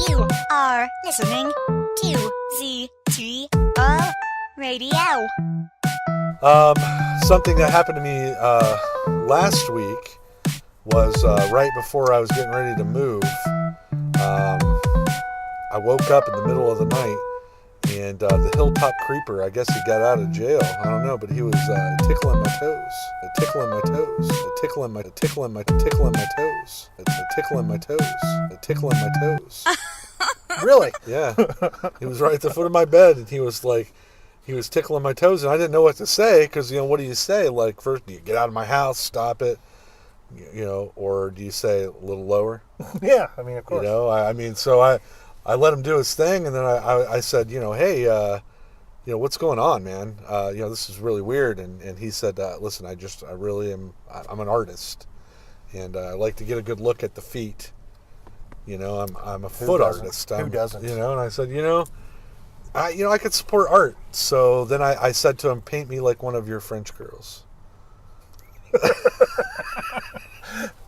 You are listening to ZTO Radio. Something that happened to me last week was right before I was getting ready to move. I woke up in the middle of the night, and the Hilltop creeper, I guess he got out of jail. I don't know, but he was tickling my toes, tickling my toes, tickling my toes, tickling my toes, tickling my toes. Really? Yeah. He was right at the foot of my bed, and he was tickling my toes, and I didn't know what to say, because, what do you say? Like, first, do you get out of my house, stop it, or do you say a little lower? Yeah, I mean, of course. So I let him do his thing, and then I said, hey, what's going on, man? This is really weird, and he said, listen, I'm an artist, and I like to get a good look at the feet. I'm a foot artist. Who doesn't? And I said, I could support art. So then I said to him, paint me like one of your French girls.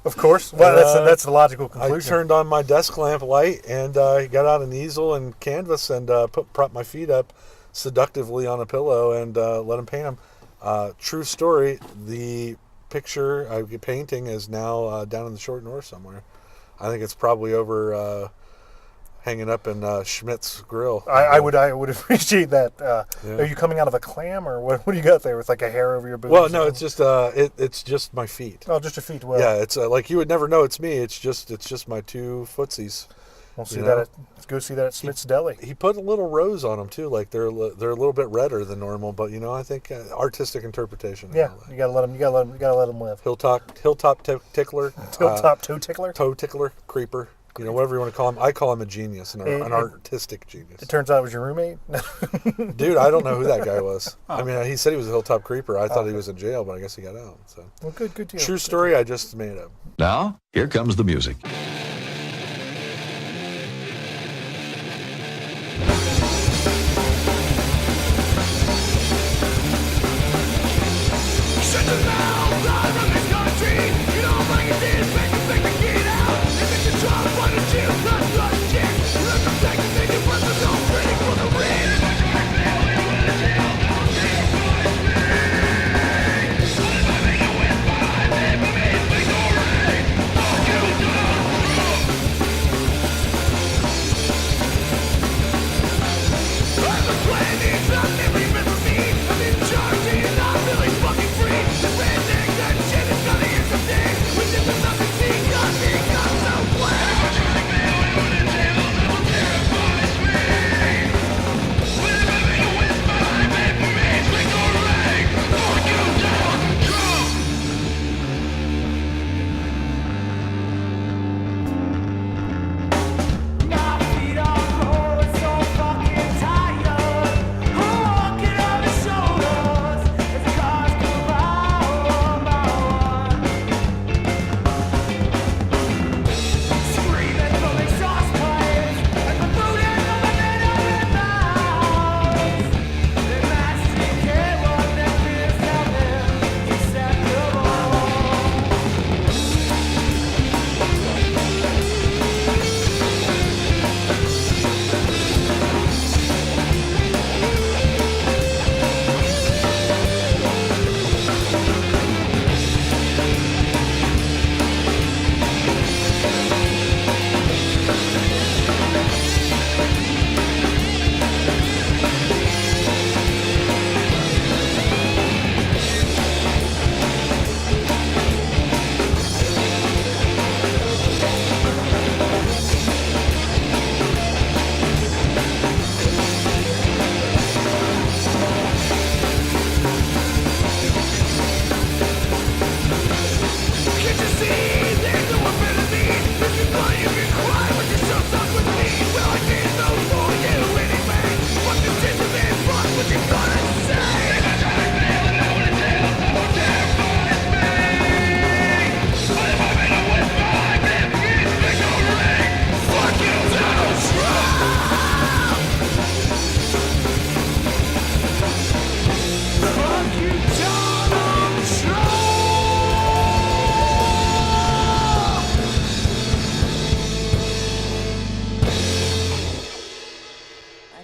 Of course. Well, that's the logical conclusion. I turned on my desk lamp light, and I got out an easel and canvas and propped my feet up seductively on a pillow and let him paint them. True story, the picture painting is now down in the Short North somewhere. I think it's probably over hanging up in Schmidt's grill. I would appreciate that. Yeah. Are you coming out of a clam, or what do you got there with like a hair over your boobs? Well, no, it's just it's just my feet. Oh, just your feet. Well, yeah, it's like you would never know it's me. It's just my two footsies. We'll see that. Let's go see that at Smith's Deli. He put a little rose on them too, like they're a little bit redder than normal. But I think artistic interpretation. Yeah, you gotta let them live. Hilltop tickler. Hilltop toe tickler. Toe tickler, creeper. Whatever you want to call him. I call him a genius, an artistic genius. It turns out it was your roommate? Dude, I don't know who that guy was. Oh. I mean, he said he was a Hilltop creeper. I thought he was in jail, but I guess he got out. So. Well, good deal. True story, I just made up. Now, here comes the music.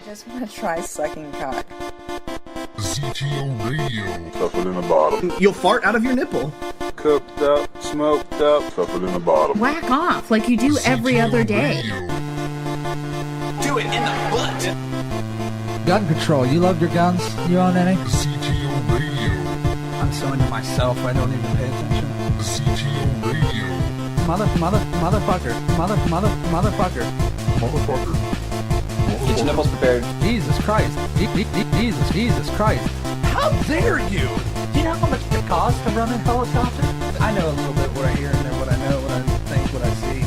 Just wanna try sucking cock. ZTO Radio. Stuff it in the bottom. You'll fart out of your nipple. Cooked up, smoked up. Stuff it in the bottom. Whack off like you do every other day. Do it in the butt. Gun control. You love your guns? You own any? ZTO Radio. I'm so into myself I don't even pay attention. ZTO Radio. Motherfucker. Motherfucker. Get your nipples prepared. Jesus Christ. Jesus Christ. How dare you? Do you know how much it costs to run a helicopter? I know a little bit what I hear and then what I know, what I think, what I see.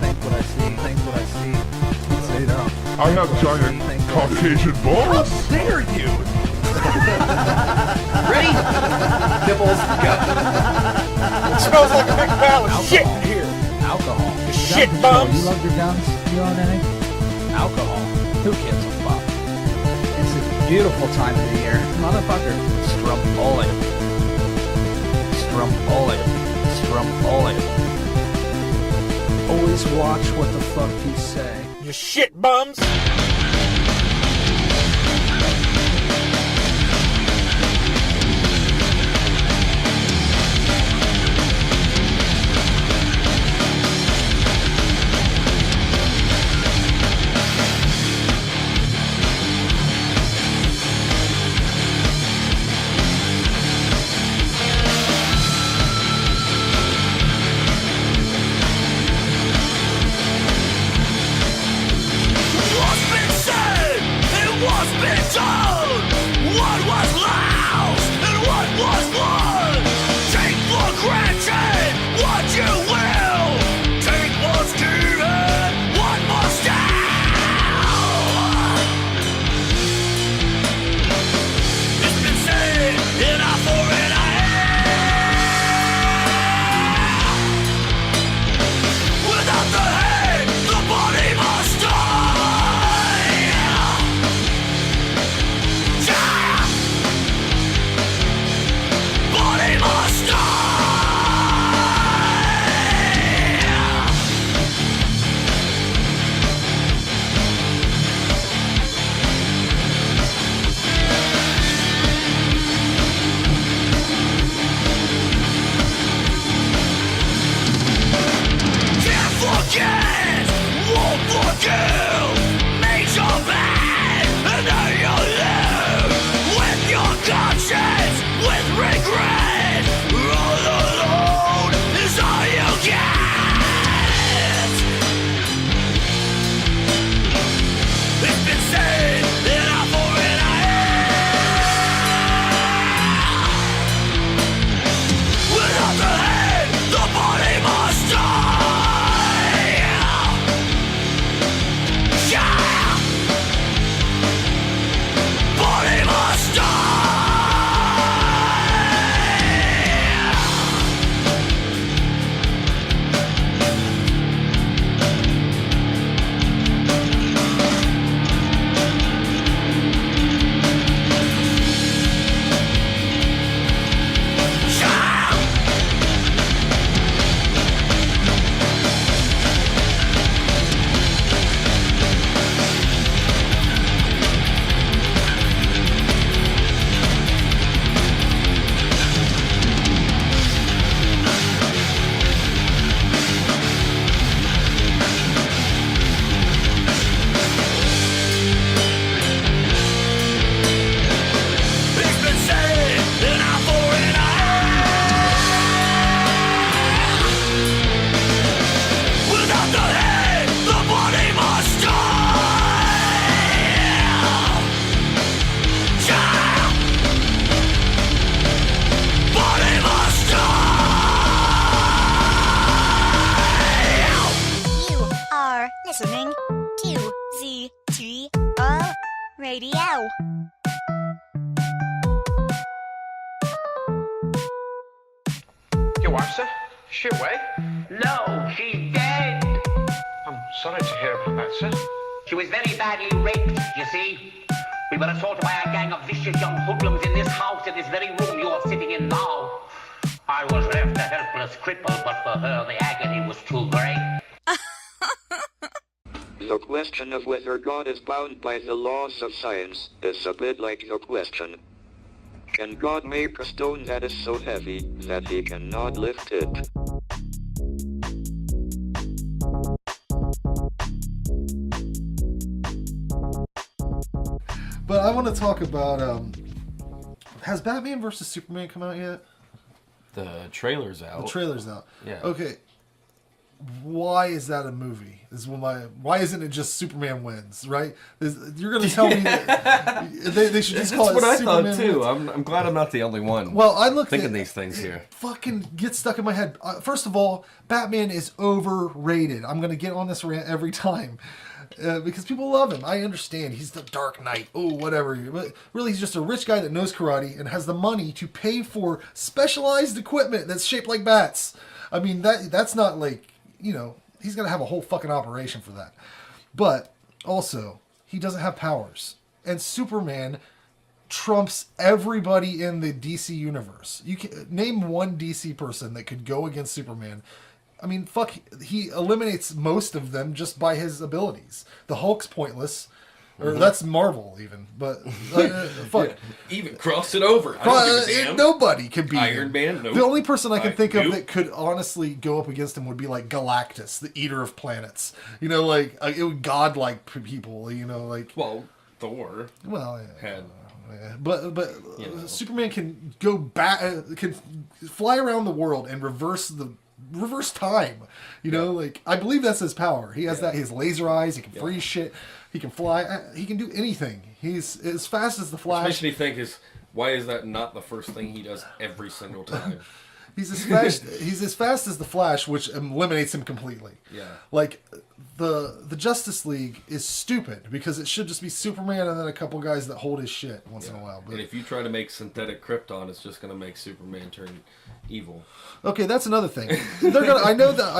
Think what I see, think what I see. Say it out. I have giant Caucasian balls. How dare you? Ready? Nipples, go. It smells like a big pile of shit in here. Alcohol. Shit Gun control. bums. You love your guns? You own any? Alcohol. Who gives a fuck? It's a beautiful time of the year. Motherfucker. Stromboli. Stromboli. Stromboli. Always watch what the fuck you say. You shit bums. listening to ZTO Radio. Your wife, sir? Is she away? No, she's dead. I'm sorry to hear about that, sir. She was very badly raped, you see. We were assaulted by a gang of vicious young hoodlums in this house, in this very room you are sitting in now. I was left a helpless cripple, but for her the agony was too great. The question of whether God is bound by the laws of science is a bit like the question, can God make a stone that is so heavy that he cannot lift it? But I want to talk about, has Batman vs. Superman come out yet? The trailer's out. The trailer's out. Yeah. Okay. Why is that a movie? Why isn't it just Superman wins, right? You're going to tell me that they should just call it That's what Superman I thought too. wins. I'm glad I'm not the only one. Well, I looked thinking at these things here. Fucking get stuck in my head. First of all, Batman is overrated. I'm going to get on this rant every time. Because people love him. I understand. He's the Dark Knight. Oh, whatever. But really, he's just a rich guy that knows karate and has the money to pay for specialized equipment that's shaped like bats. I mean, that's not like, you know, he's going to have a whole fucking operation for that. But also, he doesn't have powers. And Superman trumps everybody in the DC universe. You can name one DC person that could go against Superman. I mean, fuck, he eliminates most of them just by his abilities. The Hulk's pointless. Or that's Marvel, even. But, fuck. Yeah, even cross it over. I don't give a damn. Nobody can beat Iron him. Man, nope. The only person I can think of that could honestly go up against him would be, like, Galactus, the Eater of Planets. You know, like, it would godlike people, you know, like... Well, Thor. Well, yeah. Had... But you know. Superman can go back, can fly around the world and reverse time. You know, like, I believe that's his power. He has that. He has laser eyes. He can freeze shit. He can fly. He can do anything. He's as fast as the Flash. Which makes me think is, why is that not the first thing he does every single time? He's as fast as the Flash, which eliminates him completely. Yeah. Like, the Justice League is stupid because it should just be Superman and then a couple guys that hold his shit once in a while. But and if you try to make synthetic Krypton, it's just going to make Superman turn evil. Okay, that's another thing. They're gonna. I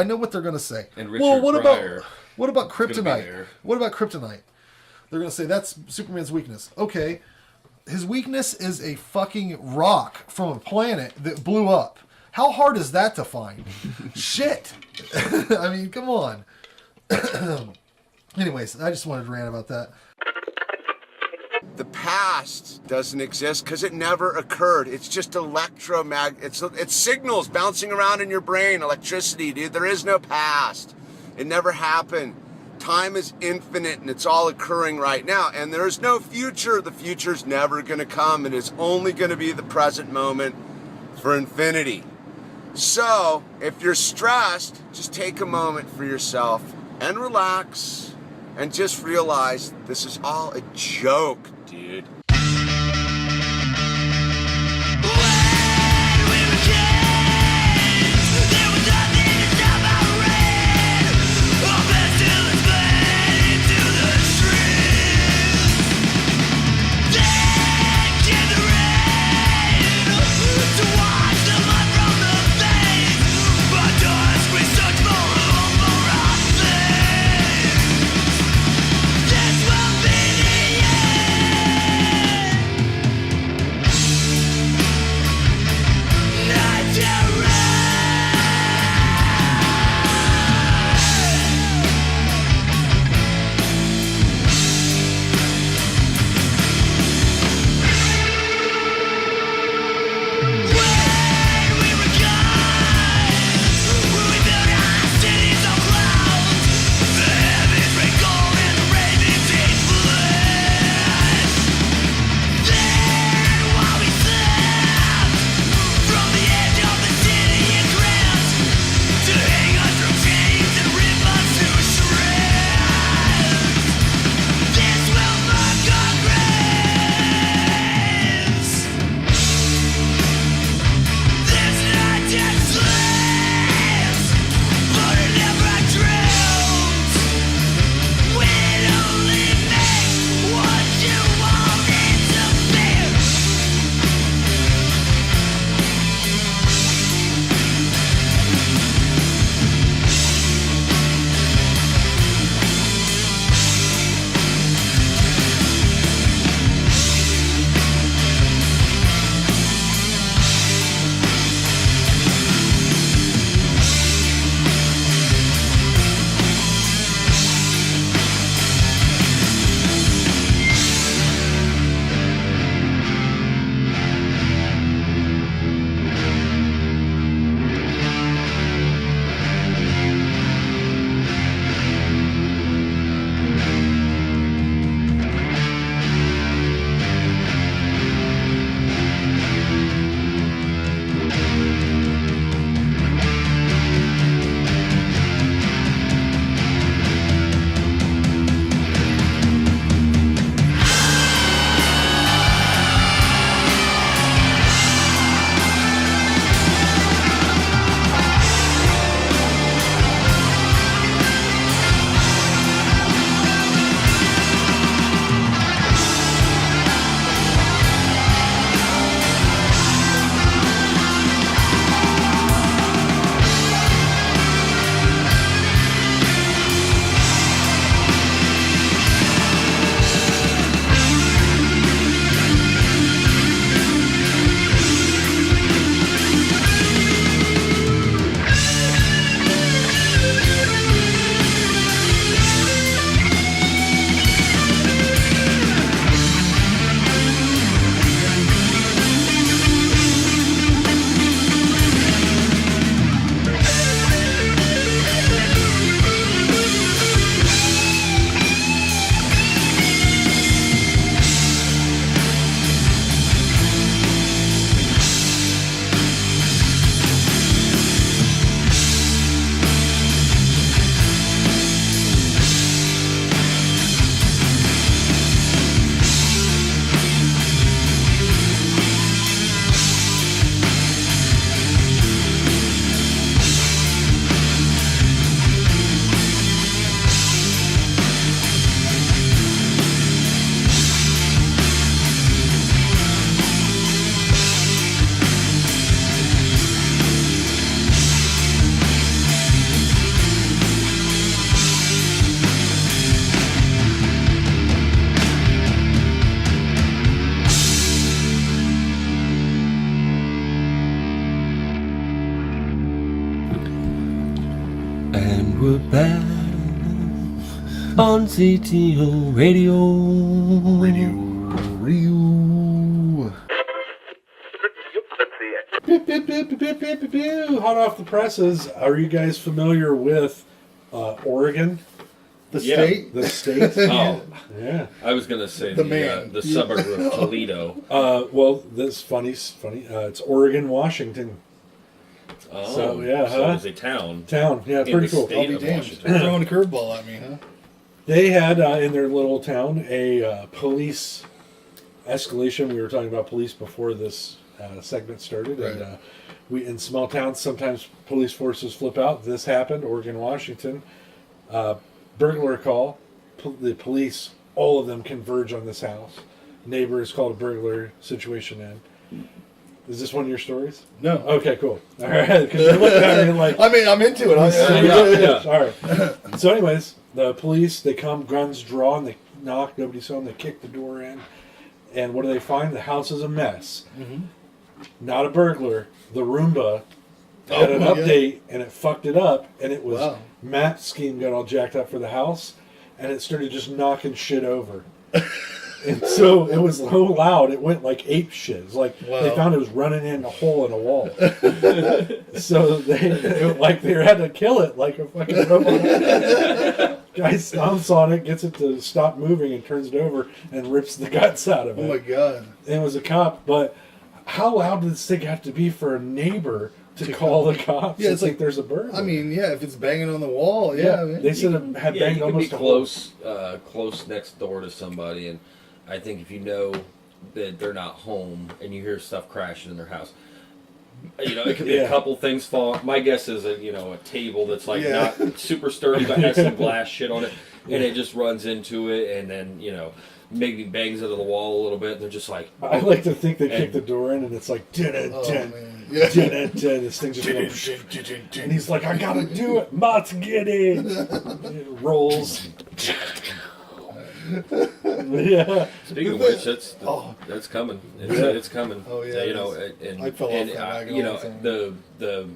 know what they're gonna say. And Richard Pryor what about kryptonite? What about kryptonite? They're gonna say that's Superman's weakness. Okay, his weakness is a fucking rock from a planet that blew up. How hard is that to find? Shit. I mean, come on. Anyways, I just wanted to rant about that. The past doesn't exist because it never occurred. It's just it's signals bouncing around in your brain, electricity, dude. There is no past. It never happened. Time is infinite and it's all occurring right now. And there's no future. The future's never going to come. It is only going to be the present moment for infinity. So, if you're stressed, just take a moment for yourself and relax and just realize this is all a joke, dude. were bad on ZTO Radio. Hot off the presses. Are you guys familiar with Oregon? The state? The state? Oh. Yeah. I was going to say the the suburb of Toledo. Well, that's funny. It's Oregon, Washington. Oh, so yeah, so it's a town. Yeah, pretty cool. I'll be damned. Throwing a curveball at me, huh? They had in their little town a police escalation. We were talking about police before this segment started, Right. and we in small towns sometimes police forces flip out. This happened, Oregon, Washington. Burglar call. The police, all of them converge on this house. Neighbor is called a burglar situation in. Is this one of your stories? No. Okay, cool. All right, because you're looking at me like... I mean, I'm into it. Yeah. All right. So anyways, the police, they come, guns drawn, they knock, nobody's home, they kick the door in. And what do they find? The house is a mess. Mm-hmm. Not a burglar. The Roomba had an update, and it fucked it up, and it was... Matt's scheme got all jacked up for the house, and it started just knocking shit over. And so it was so loud, it went like ape shit. It was like they found it was running in a hole in a wall. So they had to kill it like a fucking robot. Guy stomps on it, gets it to stop moving, and turns it over and rips the guts out of it. Oh my god! And it was a cop, but how loud did this thing have to be for a neighbor to call the cops? Yeah, it's like there's a burglar. I mean, yeah, if it's banging on the wall, they said it had banged you almost can be close next door to somebody, and I think if you know that they're not home and you hear stuff crashing in their house, it could be a couple things fall. My guess is a table that's not super sturdy but has some glass shit on it, and it just runs into it, and then maybe bangs into the wall a little bit. And they're just like, I like to think they kick the door in, and it's like this thing just and he's like, I gotta do it, Mott's get it. It rolls. Yeah. Speaking of which, that's coming. It's coming. Oh yeah. And I fell off that wagon the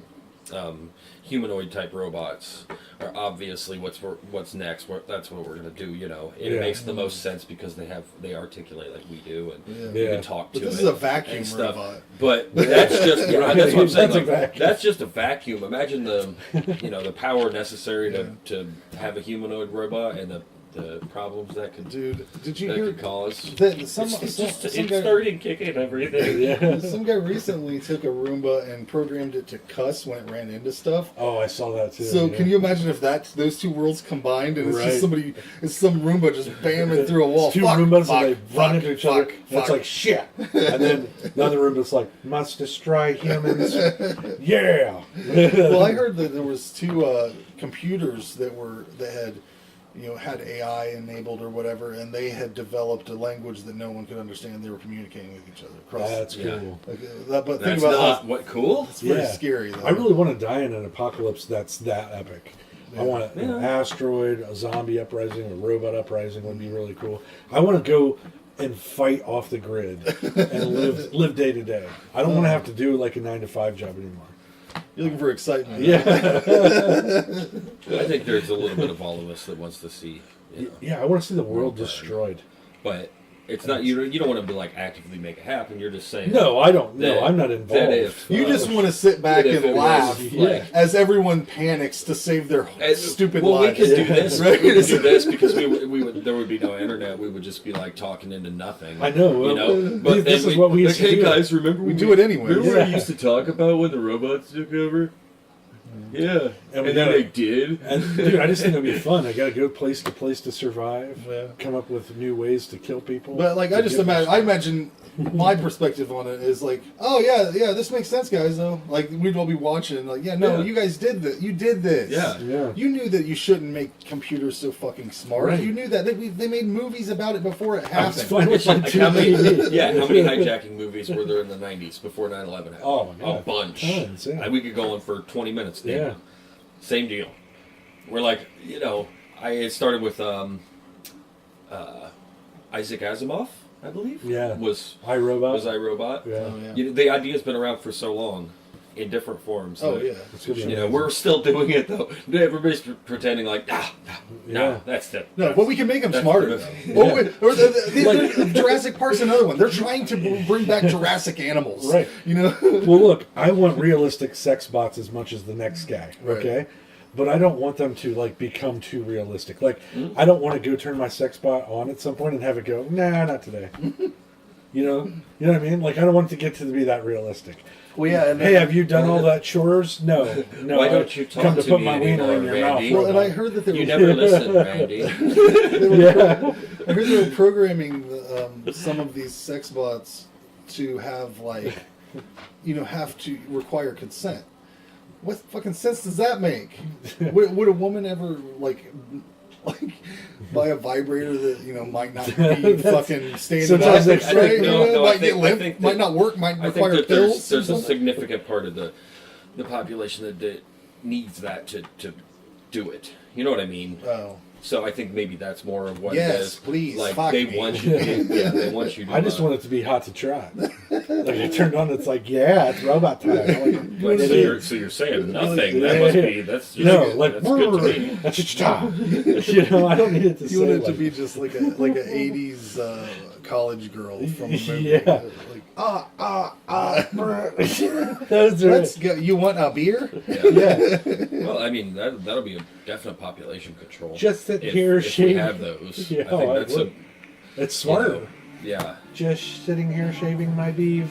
humanoid type robots are obviously what's next. That's what we're gonna do. And it makes the most sense because they articulate like we do, and you can talk to it. This is a vacuum stuff. robot. But that's just that's what I'm saying. That's That's just a vacuum. Imagine the the power necessary to have a humanoid robot and the problems that could did you hear cause. It started kicking everything. Yeah. Some guy recently took a Roomba and programmed it to cuss when it ran into stuff. Oh, I saw that too. So can you imagine if those two worlds combined and it's just it's some Roomba just bamming through a wall. It's two Roombas and they run into each other. And it's like shit. And then another Roomba's like, must destroy humans. Yeah. Well, I heard that there was two computers that had had AI enabled or whatever, and they had developed a language that no one could understand. They were communicating with each other. That's cool. But think about cool. It's pretty scary, though. I really want to die in an apocalypse that's that epic. I want an asteroid, a zombie uprising, a robot uprising would be really cool. I want to go and fight off the grid and live day to day. I don't want to have to do like a 9-to-5 job anymore. You're looking for excitement. Yeah. I think there's a little bit of all of us that wants to see. Yeah, I want to see the world destroyed. But it's not you don't want to be like actively make it happen. You're just saying. No, I don't. No, I'm not involved. You just want to sit back and laugh as everyone panics to save their stupid lives. We could do this. Right? We could do this because we would there would be no internet. We would just be like talking into nothing. I know. But this is what we used to do. Hey guys, remember we do it anyway. Remember what we used to talk about when the robots took over? Yeah, and then they did. And dude, I just think it'd be fun. I gotta go place to place to survive. Come up with new ways to kill people. But like, I imagine my perspective on it is like, oh yeah, this makes sense, guys. Though, like we'd all be watching, like, you guys did this. You did this. Yeah. You knew that you shouldn't make computers so fucking smart. Right. You knew that they made movies about it before it happened. How many hijacking movies were there in the 90s before 9/11 happened? Oh my god, a bunch. Tons, yeah. We could go on for 20 minutes. Yeah. Same deal. We're like, it started with Isaac Asimov, I believe. Yeah. Was iRobot. iRobot. Yeah. Oh, yeah. The idea's been around for so long, in different forms. Oh, yeah. You know, we're still doing it, though. Everybody's pretending like, no, that's the... No, but we can make them that's smarter. the- Though. Or Jurassic Park's another one. They're trying to bring back Jurassic animals. Right. You know? Well, look, I want realistic sex bots as much as the next guy, Right. okay? But I don't want them to, like, become too realistic. Like, I don't want to go turn my sex bot on at some point and have it go, nah, not today. You know what I mean? Like, I don't want it to get to be that realistic. Well, yeah. And hey, have you done all that chores? No. Why don't you talk come to put me my wiener anymore, in your Randy? mouth? Well, and I heard that they were... You never listen, Randy. I heard they were programming some of these sex bots to have, like, have to require consent. What fucking sense does that make? Would a woman ever, like buy a vibrator that might not be fucking standing up, right? Might get limp, might not work, might require pills. There's a significant part of the population that needs that to do it. You know what I mean? Oh. So I think maybe that's more of what it Yes, is. please. Like fuck they me. want you. They want you to. I just want it to be hot to try. Like I turned on, it's like, yeah, it's robot time. Like, so you're saying nothing. That must be that's just, no, like that's good to me. I don't need it to. You want it to be just like a '80s college girl from a movie. Yeah. Those are Let's go. You want a beer? Yeah. Well, I mean that'll be a definite population control. Just sit here, if we shave. have those. Yeah, I think that's it's smart. Yeah. Just sitting here shaving my beef.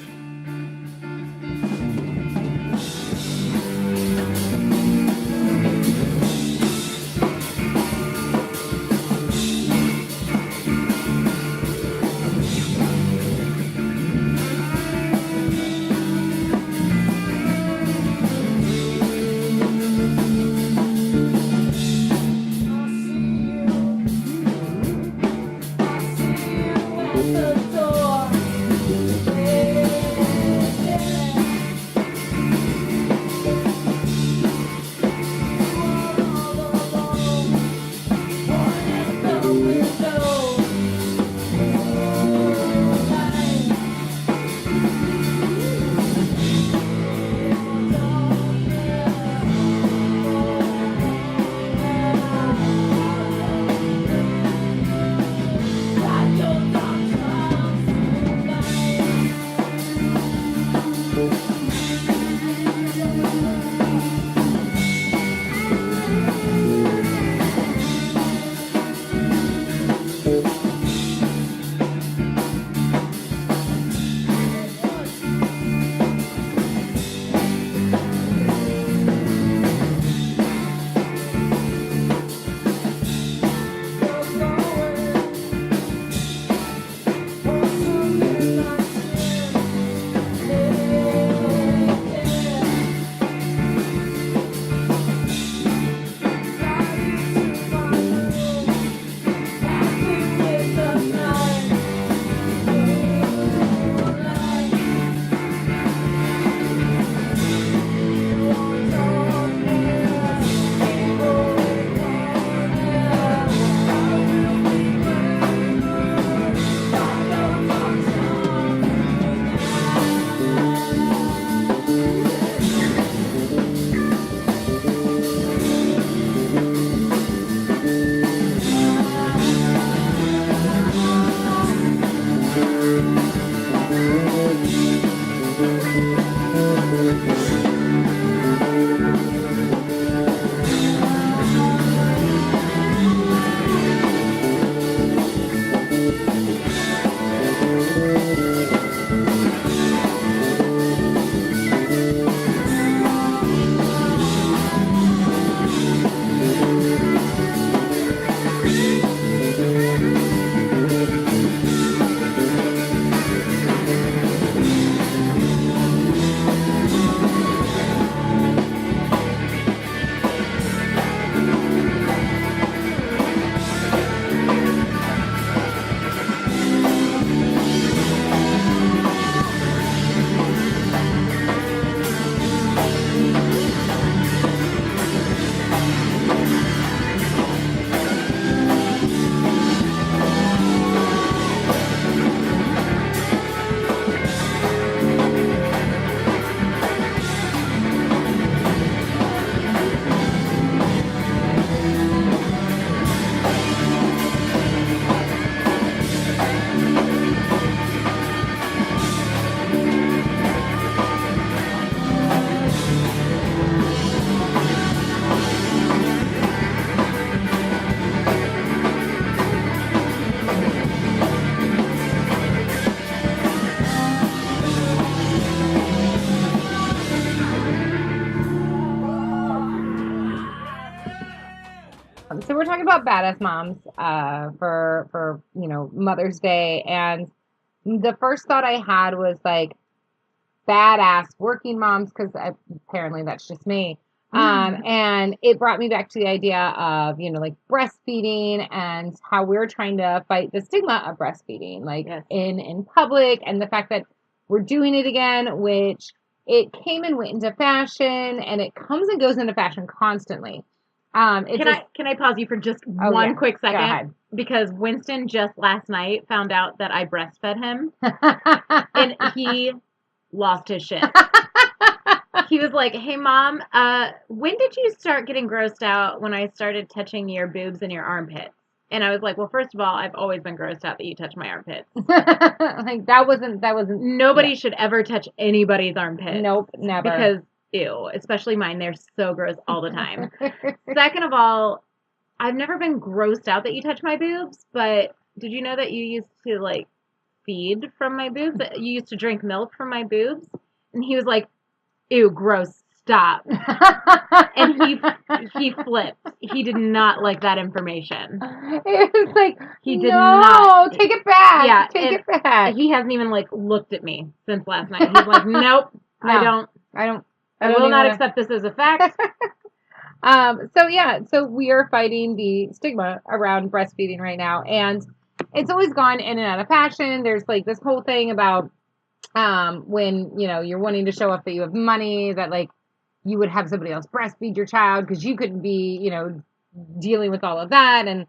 about badass moms for Mother's Day, and the first thought I had was like badass working moms, because apparently that's just me. And it brought me back to the idea of, like breastfeeding and how we're trying to fight the stigma of breastfeeding, like in public, and the fact that we're doing it again, which it came and went into fashion, and it comes and goes into fashion constantly. Can I pause you for just one quick second? Go ahead. Because Winston just last night found out that I breastfed him, and he lost his shit. He was like, "Hey, Mom, when did you start getting grossed out when I started touching your boobs and your armpits?" And I was like, "Well, first of all, I've always been grossed out that you touch my armpits." Like that wasn't. Nobody should ever touch anybody's armpits. Nope, never. Because ew, especially mine. They're so gross all the time. Second of all, I've never been grossed out that you touch my boobs, but did you know that you used to like feed from my boobs? That you used to drink milk from my boobs? And he was like, "Ew, gross, stop." And he flipped. He did not like that information. It was like, he did not. Take it back. Yeah, take it back. He hasn't even like looked at me since last night. He's like, "Nope, No, I will not accept this as a fact." So we are fighting the stigma around breastfeeding right now, and it's always gone in and out of fashion. There's like this whole thing about when you're wanting to show off that you have money, that like you would have somebody else breastfeed your child because you couldn't be dealing with all of that, and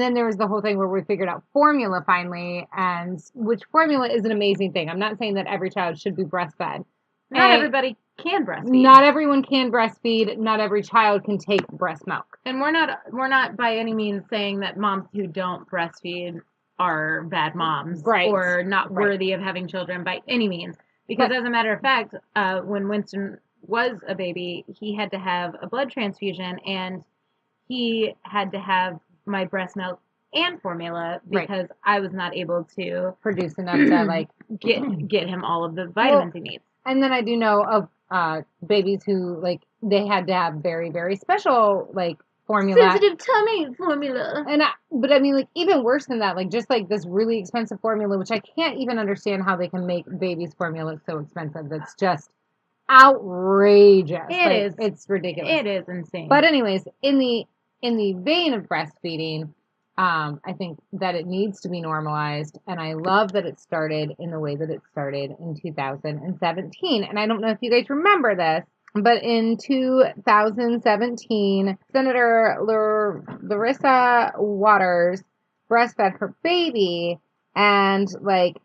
then there was the whole thing where we figured out formula finally, and which formula is an amazing thing. I'm not saying that every child should be breastfed. Not everybody can breastfeed. Not everyone can breastfeed. Not every child can take breast milk. And we're not by any means saying that moms who don't breastfeed are bad moms, right, or not worthy of having children by any means. Because as a matter of fact, when Winston was a baby, he had to have a blood transfusion, and he had to have my breast milk and formula because I was not able to produce enough to like get him all of the vitamins he needs. And then I do know of babies who like they had to have very, very special like formula, sensitive tummy formula. But I mean, like even worse than that, like just like this really expensive formula, which I can't even understand how they can make babies' formula so expensive. It's just outrageous. It is. It's ridiculous. It is insane. But anyways, in the vein of breastfeeding, I think that it needs to be normalized, and I love that it started in the way that it started in 2017. And I don't know if you guys remember this, but in 2017, Senator Larissa Waters breastfed her baby, and like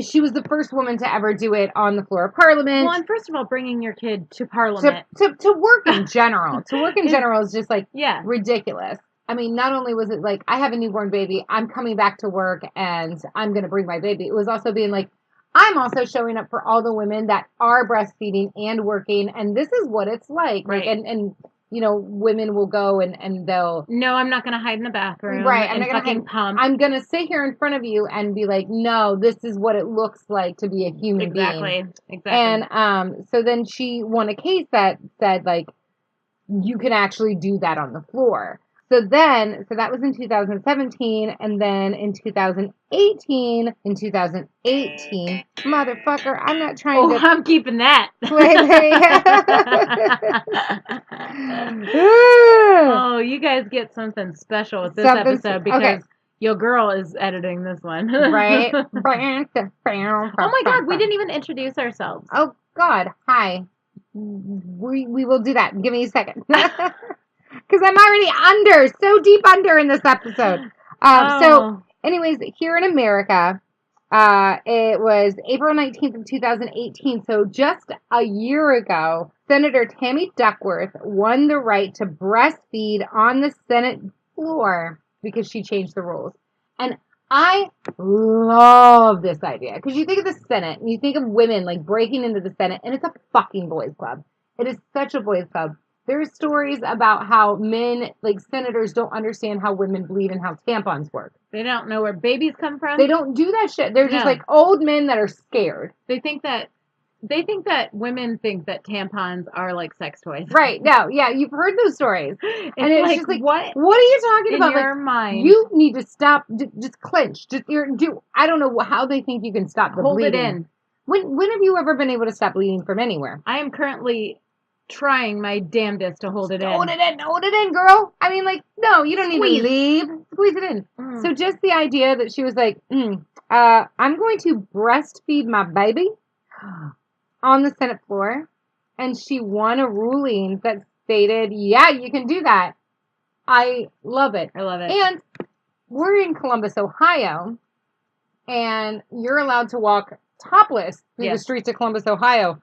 she was the first woman to ever do it on the floor of Parliament. Well, and first of all, bringing your kid to Parliament. To work in general. To work in general is just, like, ridiculous. I mean, not only was it, like, I have a newborn baby, I'm coming back to work, and I'm going to bring my baby. It was also being, like, I'm also showing up for all the women that are breastfeeding and working, and this is what it's like. Right. Like, and women will go and they'll... No, I'm not going to hide in the bathroom. Right. I'm not fucking going to pump. I'm going to sit here in front of you and be like, no, this is what it looks like to be a human being. Exactly. And so then she won a case that said, like, you can actually do that on the floor. So that was in 2017, and then in 2018, motherfucker, I'm not trying to... I'm keeping that. Oh, you guys get something special with this episode because your girl is editing this one. Right? Oh my God, we didn't even introduce ourselves. Oh God, hi. We will do that. Give me a second. Because I'm already so deep under in this episode. So, anyways, here in America, it was April 19th of 2018. So just a year ago, Senator Tammy Duckworth won the right to breastfeed on the Senate floor because she changed the rules. And I love this idea because you think of the Senate and you think of women like breaking into the Senate, and it's a fucking boys club. It is such a boys club. There's stories about how men, like senators, don't understand how women bleed and how tampons work. They don't know where babies come from. They don't do that shit. They're just like old men that are scared. They think that They think that women think that tampons are like sex toys. Right. No. Yeah. You've heard those stories. And it's like, just like, what are you talking in about? your like, mind? You need to stop. Just clench. I don't know how they think you can stop the Hold bleeding. it in. When have you ever been able to stop bleeding from anywhere? I am currently trying my damnedest to hold it in. Hold it in, girl. I mean, like, no, you don't need to leave. Squeeze it in. Mm. So just the idea that she was like, I'm going to breastfeed my baby on the Senate floor, and she won a ruling that stated, yeah, you can do that. I love it. I love it. And we're in Columbus, Ohio, and you're allowed to walk topless through the streets of Columbus, Ohio.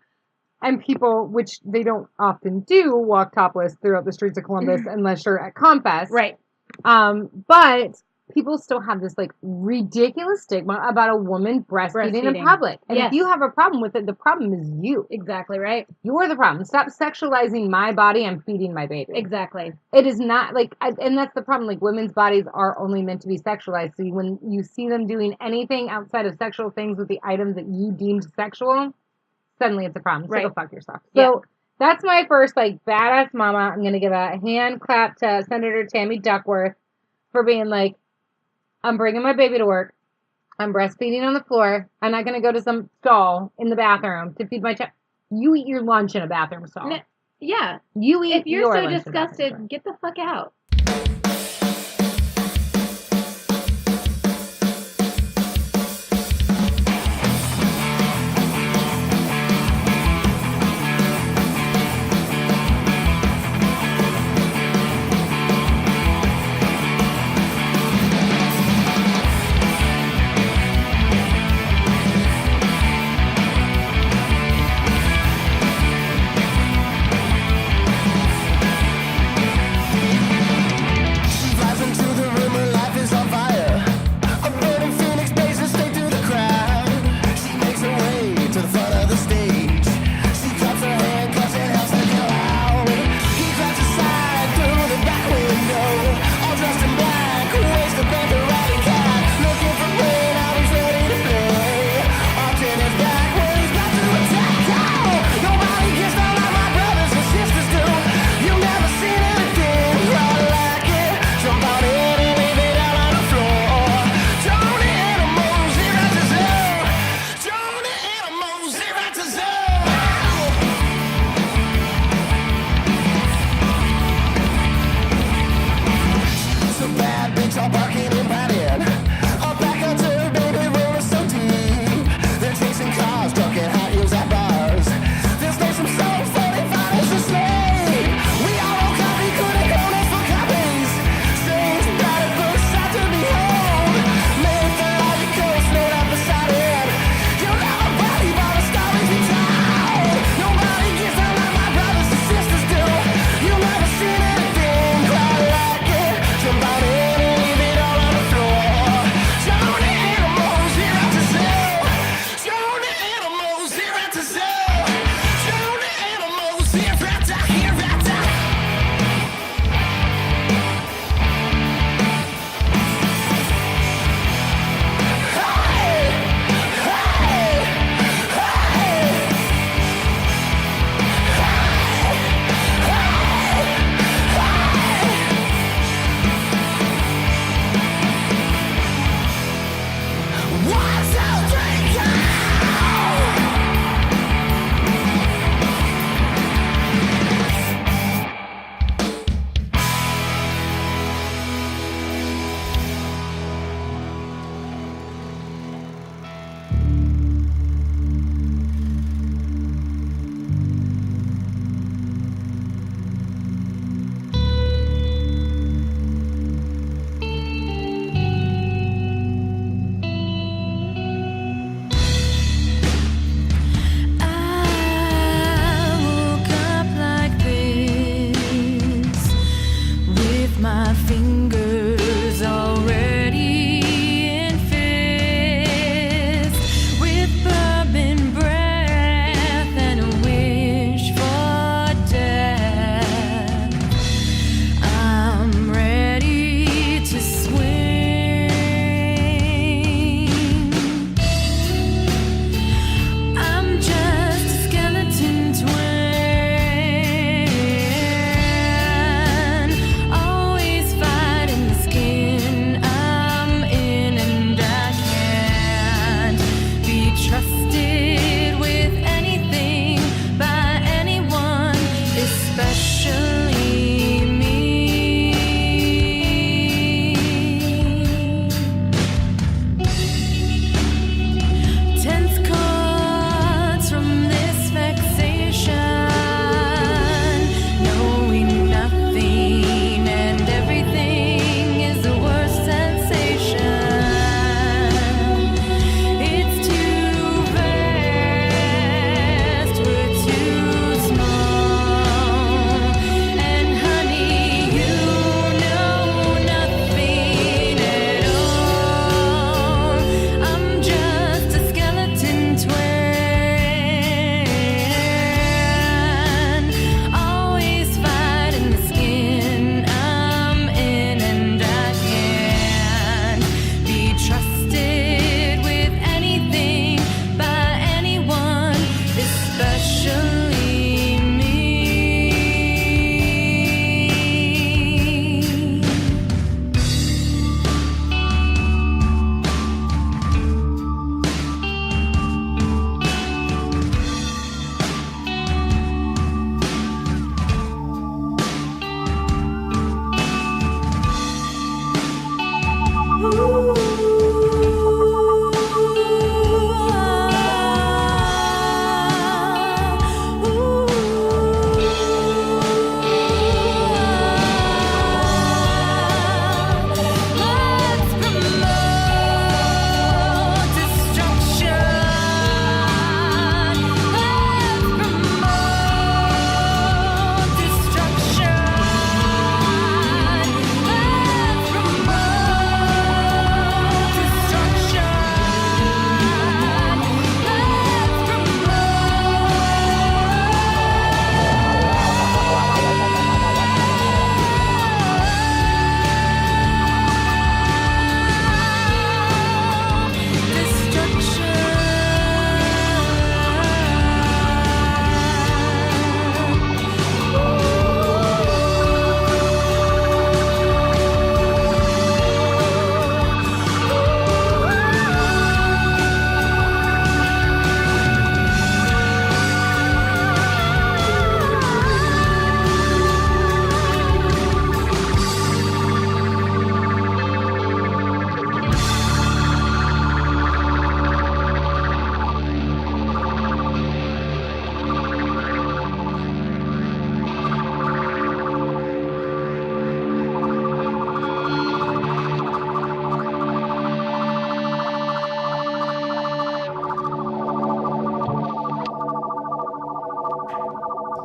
And people, which they don't often do, walk topless throughout the streets of Columbus unless you're at Confest. Right. But people still have this like ridiculous stigma about a woman breastfeeding in public. And if you have a problem with it, the problem is you. Exactly right. You're the problem. Stop sexualizing my body. I'm feeding my baby. Exactly. It is not like, and that's the problem. Like, women's bodies are only meant to be sexualized. So when you see them doing anything outside of sexual things with the items that you deemed sexual, suddenly it's a problem. So go fuck yourself. So that's my first like badass mama. I'm gonna give a hand clap to Senator Tammy Duckworth for being like, I'm bringing my baby to work. I'm breastfeeding on the floor. I'm not gonna go to some stall in the bathroom to feed my child. You eat your lunch in a bathroom stall. Yeah. You eat. If you're your so lunch in a bathroom disgusted, stall. get the fuck out.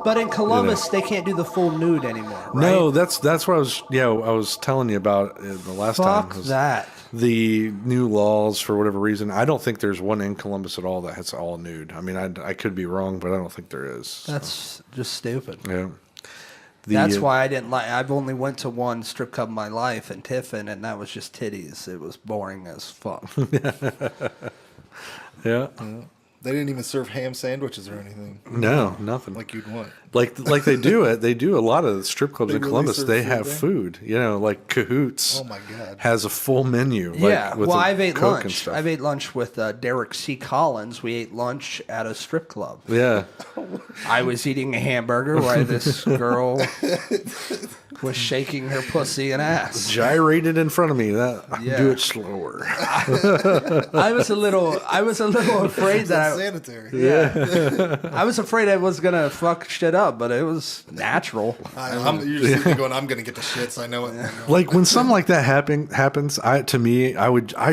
But in Columbus, they can't do the full nude anymore, right? No, that's what I was telling you about the last time. Fuck that. The new laws, for whatever reason, I don't think there's one in Columbus at all that's all nude. I mean, I could be wrong, but I don't think there is. That's just stupid. Yeah. That's why I didn't like. I've only went to one strip club in my life in Tiffin, and that was just titties. It was boring as fuck. Yeah. They didn't even serve ham sandwiches or anything. No, nothing. Like you'd want. Like they do it. They do a lot of strip clubs in really Columbus. serve They food have there? food. You know, like Cahoots. Oh my God. Has a full menu. Yeah, Like, with well, the I've ate Coke and lunch. stuff. I've ate lunch with Derek C. Collins. We ate lunch at a strip club. Yeah. I was eating a hamburger while this girl was shaking her pussy and ass. Gyrated in front of me. Yeah. Do it slower. I was a little afraid that sanitary. Yeah. I was afraid I was gonna fuck shit up, but it was natural. I'm usually going, I'm going to get the shits. I know it. Like when something like that happens, I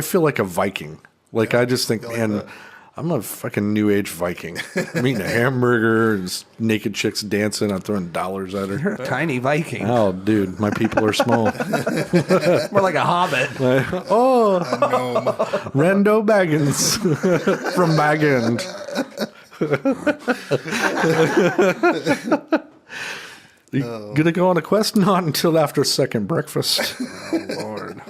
feel like a Viking. Like I just think, man, I'm a fucking new age Viking. I'm eating a hamburger, and just naked chicks dancing. I'm throwing dollars at her. You're a tiny Viking. Oh, dude, my people are small. More like a hobbit. Rando Baggins from Baggins. You gonna go on a quest? Not until after second breakfast. Oh, Lord.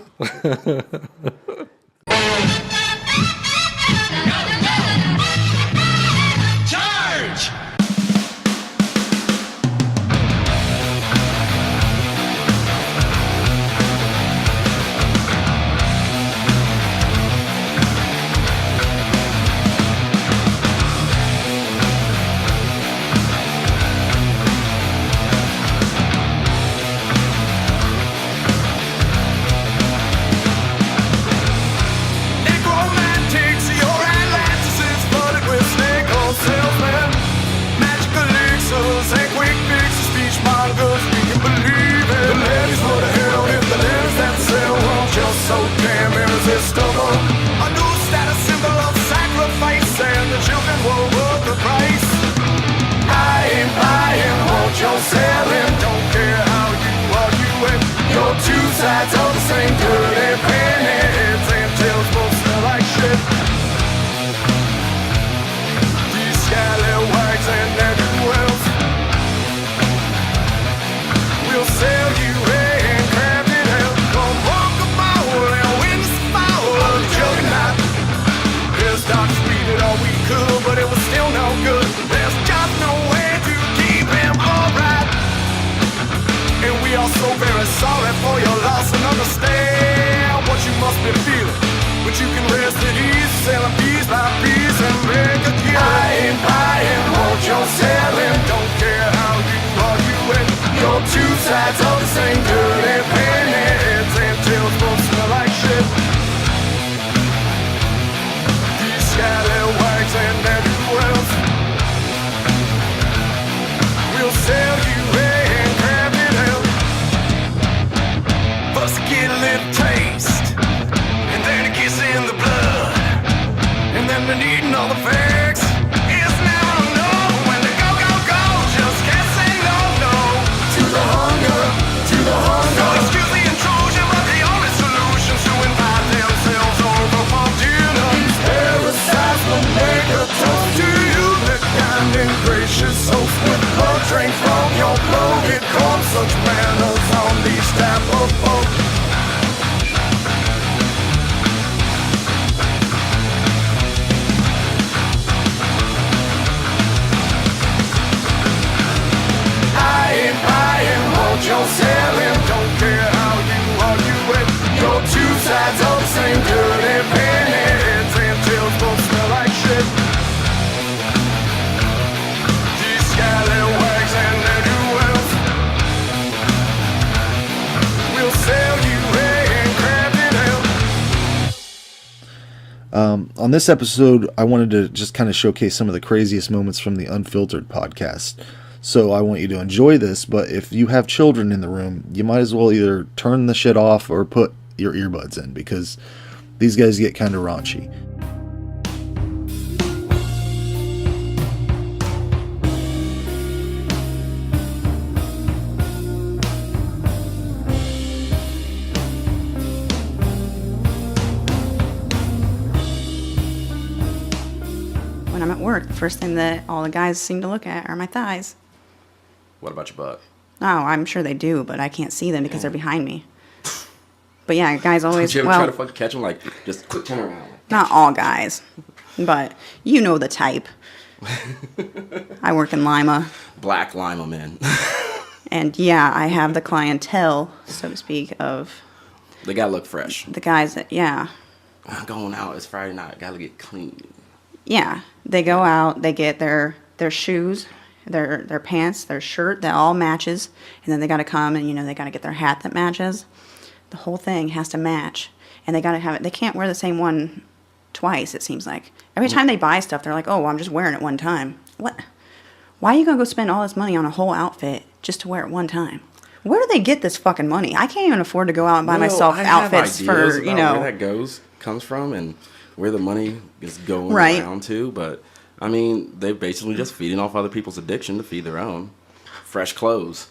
Charge! taste, and then a kiss in the blood, and then the needing all the facts. It's now or no, when the go, go, go, just can't say no, no. To the hunger, to the hunger. No, excuse the intrusion, but the only solution's to invite themselves over for dinner. These parasites will make a toast to you, the kind and gracious host with a drink from your bloated corn. Such manners on these type of folks. I ain't buying what you're selling. Don't care how you argue it. You're two sides of the same dirty penny. Heads and tails both smell like shit. These scallywags and their duels will sell you and crab it out. On this episode, I wanted to just kind of showcase some of the craziest moments from the Unfiltered podcast. So I want you to enjoy this, but if you have children in the room, you might as well either turn the shit off or put your earbuds in, because these guys get kind of raunchy. When I'm at work, the first thing that all the guys seem to look at are my thighs. What about your butt? Oh, I'm sure they do, but I can't see them because they're behind me. But yeah, guys always, Did you ever well, try to fucking catch them? Like, just quick turn around. not all guys, but you know the type. I work in Lima. Black Lima, man. And yeah, I have the clientele, so to speak, of They gotta look fresh. the guys that, yeah. I'm going out. It's Friday night. Gotta get clean. Yeah, they go out, they get their shoes, their pants, their shirt that all matches, and then they got to come and they got to get their hat that matches. The whole thing has to match, and they got to have it. They can't wear the same one twice. It seems like every time they buy stuff, they're like, "Oh, well, I'm just wearing it one time." What? Why are you gonna go spend all this money on a whole outfit just to wear it one time? Where do they get this fucking money? I can't even afford to go out and buy myself I have outfits for ideas about where that comes from and where the money is going around to, but I mean, they're basically just feeding off other people's addiction to feed their own. Fresh clothes.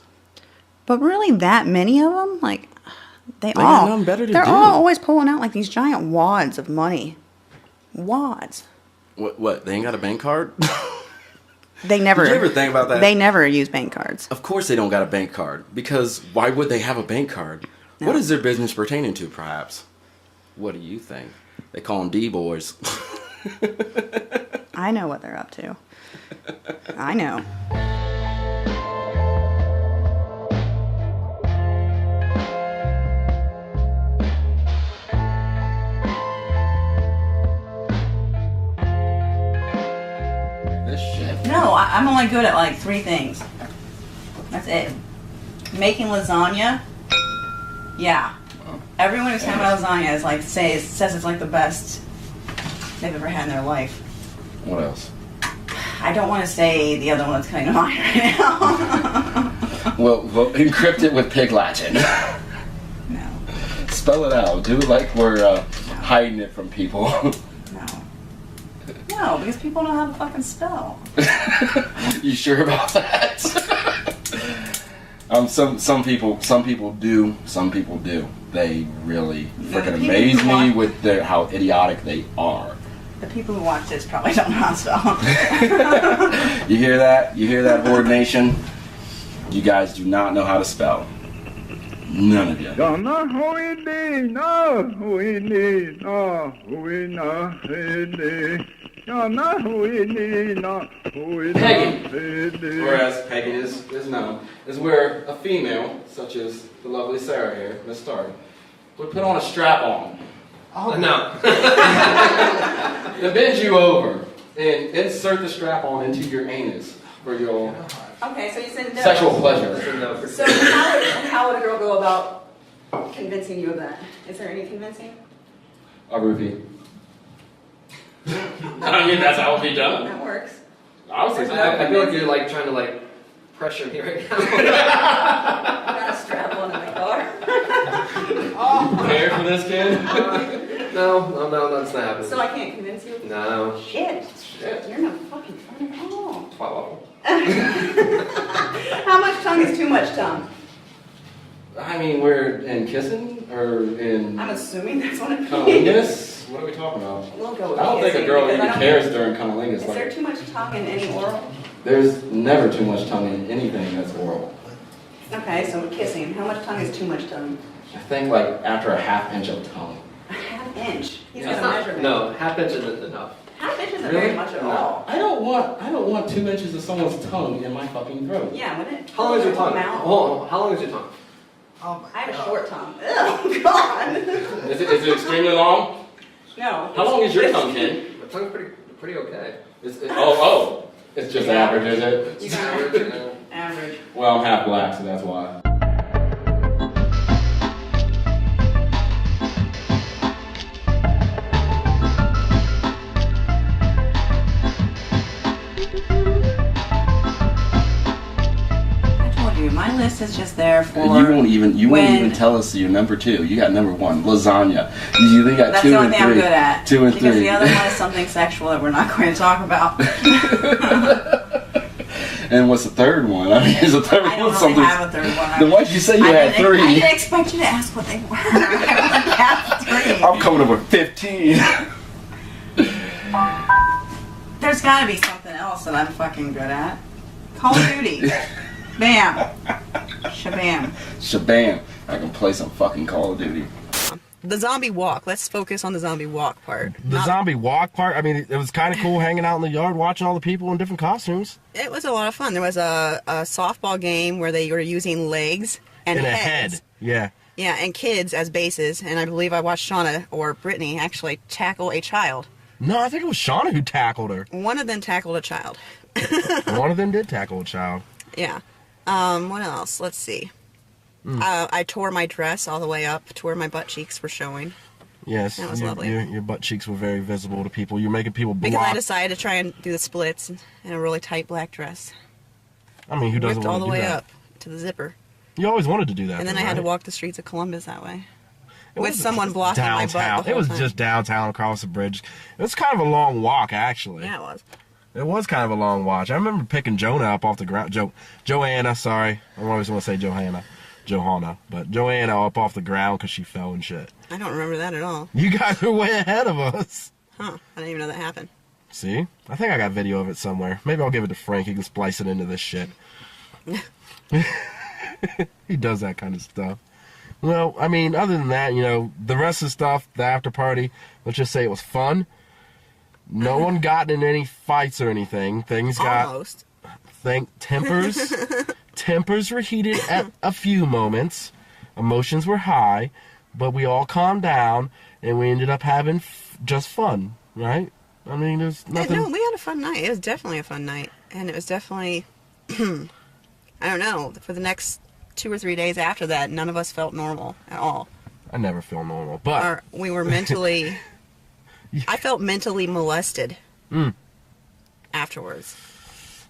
But really, that many of them, like, They got nothing better to they're do. all always pulling out like these giant wads of money. Wads. What? They ain't got a bank card? They never. Did you ever think about that? They never use bank cards. Of course they don't got a bank card, because why would they have a bank card? No. What is their business pertaining to, perhaps? What do you think? They call them D-boys. I know what they're up to. I know. This shit. No, I'm only good at like 3 things. That's it. Making lasagna. Yeah. Everyone who's had my lasagna is like says it's like the best they've ever had in their life. What else? I don't want to say the other one that's coming to mind right now. Well, encrypt it with Pig Latin. No. Spell it out. Do it like we're hiding it from people. No, because people know how to fucking spell. You sure about that? Some people do. Some people do. They really freaking amaze me with how idiotic they are. The people who watch this probably don't know how to spell. You hear that? You hear that, Horde Nation? You guys do not know how to spell. None of you. Pegging, or as pegging is known, is where a female, such as the lovely Sarah here, Miss Stark, would put on a strap on. Oh no. Then bend you over and insert the strap on into your anus for your Okay, so you said no. sexual pleasure. So how would a girl go about convincing you of that? Is there any convincing? A roofie. I mean, that's how it would be done. That works. I feel like you're like trying to like pressure me right now. I got a strap on in my car. prepared for this, kid? No, that's not happening. So I can't convince you? No. Shit. You're not fucking fun at all. Swallow. How much tongue is too much tongue? I mean, we're in kissing or in. I'm assuming that's what it means. Cunnilingus? What are we talking about? We'll go with I don't think a kissing, girl because even I don't cares think- during cunnilingus. Is there too much tongue in any oral? There's never too much tongue in anything that's oral. Okay, so kissing. How much tongue is too much tongue? I think like after a half inch of tongue. A half inch. He's That's got a not- measurement. No, half inch isn't enough. Half inch isn't Really? very much at all. I don't want 2 inches of someone's tongue in my fucking throat. Yeah, when it. How long is your tongue? Mouth. Hold on. How long is your tongue? Oh, I have a short tongue. Oh, God. Is it extremely long? No. How long is your tongue, Ken? My tongue's pretty okay. It's just average, is it? You got Average, yeah. average. Well, I'm half black, so that's why. I told you, my list is just there for. You won't even when- tell us your number 2. You got number 1, lasagna. You got That's 2 the only and thing 3. I'm good at. 2 and because 3. the other one is something sexual that we're not going to talk about. And what's the third one? I mean, is the third I don't one really something? have a third one. Then why'd you say you had 3? I didn't expect you to ask what they were. I only have 3. I'm coming up with 15. There's got to be something else that I'm fucking good at. Call of Duty. Bam. Shabam. Shabam. I can play some fucking Call of Duty. The zombie walk. Let's focus on the zombie walk part. The zombie walk part, I mean, it was kind of cool hanging out in the yard watching all the people in different costumes. It was a lot of fun. There was a softball game where they were using legs and a heads. head. Yeah. Yeah, and kids as bases. And I believe I watched Shauna or Brittany actually tackle a child. No, I think it was Shauna who tackled her. One of them tackled a child. One of them did tackle a child. Yeah. What else? Let's see. I tore my dress all the way up to where my butt cheeks were showing. Yes, That was lovely. Your butt cheeks were very visible to people. You're making people block. Because I decided to try and do the splits in a really tight black dress. I mean, who doesn't Ripped want all to the do way that? up to the zipper. You always wanted to do that. And then though, I had to right? walk the streets of Columbus that way. It With was someone blocking my butt the downtown. whole It was time. just downtown across the bridge. It was kind of a long walk, actually. Yeah, it was. It was kind of a long watch. I remember picking Jonah up off the ground. Joanna, sorry. I always want to say Johanna. But Joanna up off the ground because she fell and shit. I don't remember that at all. You guys are way ahead of us. Huh. I didn't even know that happened. See? I think I got video of it somewhere. Maybe I'll give it to Frank. He can splice it into this shit. He does that kind of stuff. Well, I mean, other than that, the rest of the stuff, the after party, let's just say it was fun. No one got in any fights or anything. Things got... Almost. Tempers were heated at a few moments. Emotions were high. But we all calmed down, and we ended up having just fun, right? I mean, there's nothing... No, we had a fun night. It was definitely a fun night. And it was definitely... I don't know. For the next 2 or 3 days after that, none of us felt normal at all. I never feel normal, but... We were mentally... I felt mentally molested afterwards.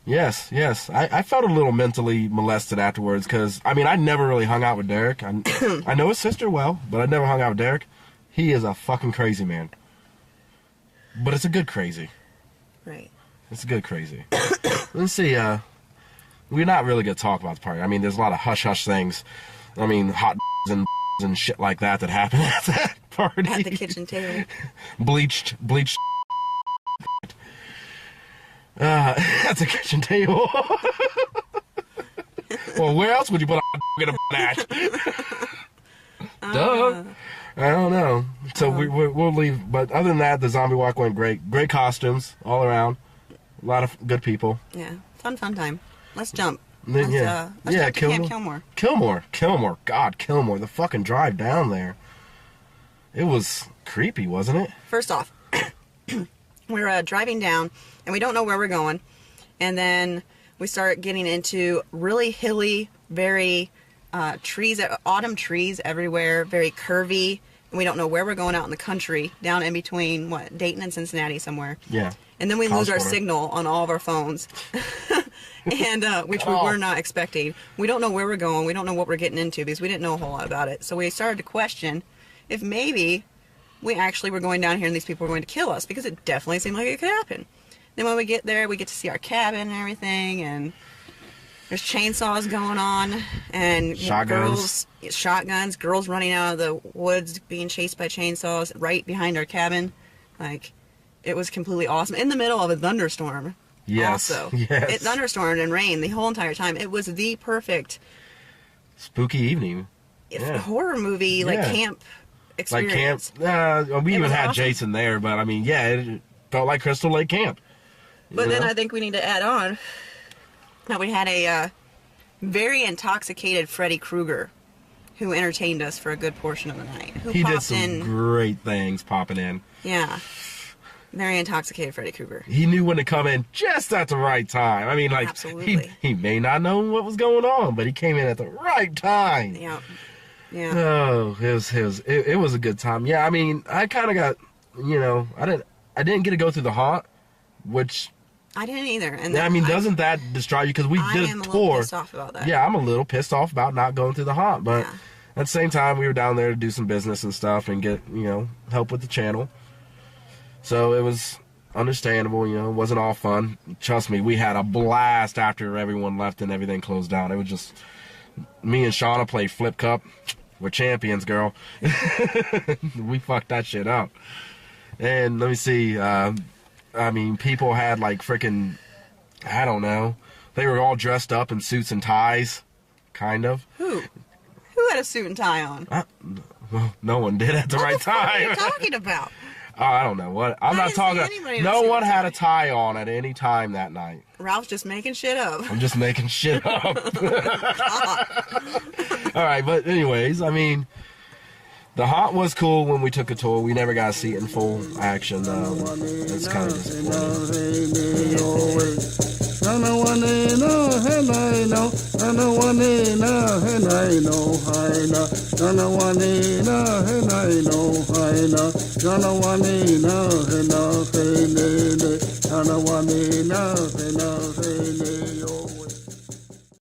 Yes. I felt a little mentally molested afterwards because, I mean, I never really hung out with Derek. I know his sister well, but I never hung out with Derek. He is a fucking crazy man. But it's a good crazy. Right. It's a good crazy. Let's see, we're not really going to talk about the party. I mean, there's a lot of hush-hush things. I mean, hot and shit like that happen at that party. At the kitchen table. Bleached. That's a kitchen table. Well, where else would you put a at? Duh. I don't know. So we'll leave. But other than that, the zombie walk went great. Great costumes all around. A lot of good people. Yeah. Fun time. Let's jump. Let's jump to Camp Kilmore. Kilmore. God, Kilmore. The fucking drive down there. It was creepy, wasn't it? First off, we're driving down, and we don't know where we're going. And then we start getting into really hilly, very autumn trees everywhere, very curvy. And we don't know where we're going out in the country, down in between, Dayton and Cincinnati somewhere. Yeah. And then we lose our signal on all of our phones, and which we were not expecting. We don't know where we're going. We don't know what we're getting into because we didn't know a whole lot about it. So we started to question, if maybe we actually were going down here and these people were going to kill us, because it definitely seemed like it could happen. Then when we get there, we get to see our cabin and everything, and there's chainsaws going on, and shotguns, girls running out of the woods being chased by chainsaws right behind our cabin. Like, it was completely awesome. In the middle of a thunderstorm. Yes. Also. Yes. It thunderstormed and rained the whole entire time. It was the perfect spooky evening. Horror movie, like camp experience. Like camp. We even had awesome. Jason there, but I mean, yeah, it felt like Crystal Lake Camp. But then I think we need to add on that we had a very intoxicated Freddy Krueger who entertained us for a good portion of the night. He did some great things popping in. Yeah. Very intoxicated Freddy Krueger. He knew when to come in just at the right time. I mean, like, he may not know what was going on, but he came in at the right time. Yeah. Yeah. Oh, it was a good time. Yeah, I mean, I kind of got, I didn't get to go through the haunt, which... I didn't either. And yeah, I mean, doesn't that distract you? Because we did a tour. I am a little pissed off about that. Yeah, I'm a little pissed off about not going through the haunt, but at the same time, we were down there to do some business and stuff and get, help with the channel. So it was understandable, it wasn't all fun. Trust me, we had a blast after everyone left and everything closed down. It was just me and Shauna played Flip Cup. We're champions, girl. We fucked that shit up. And let me see, I mean, people had like freaking, I don't know, they were all dressed up in suits and ties, kind of. Who had a suit and tie on? Well, no one did at the right time. What are you talking about? Oh, I don't know what. I'm not talking. No one had a tie on at any time that night. Ralph's just making shit up. I'm just making shit up. All right, but anyways, I mean, the haunt was cool when we took a tour. We never got to see it in full action. It's kind of disappointing.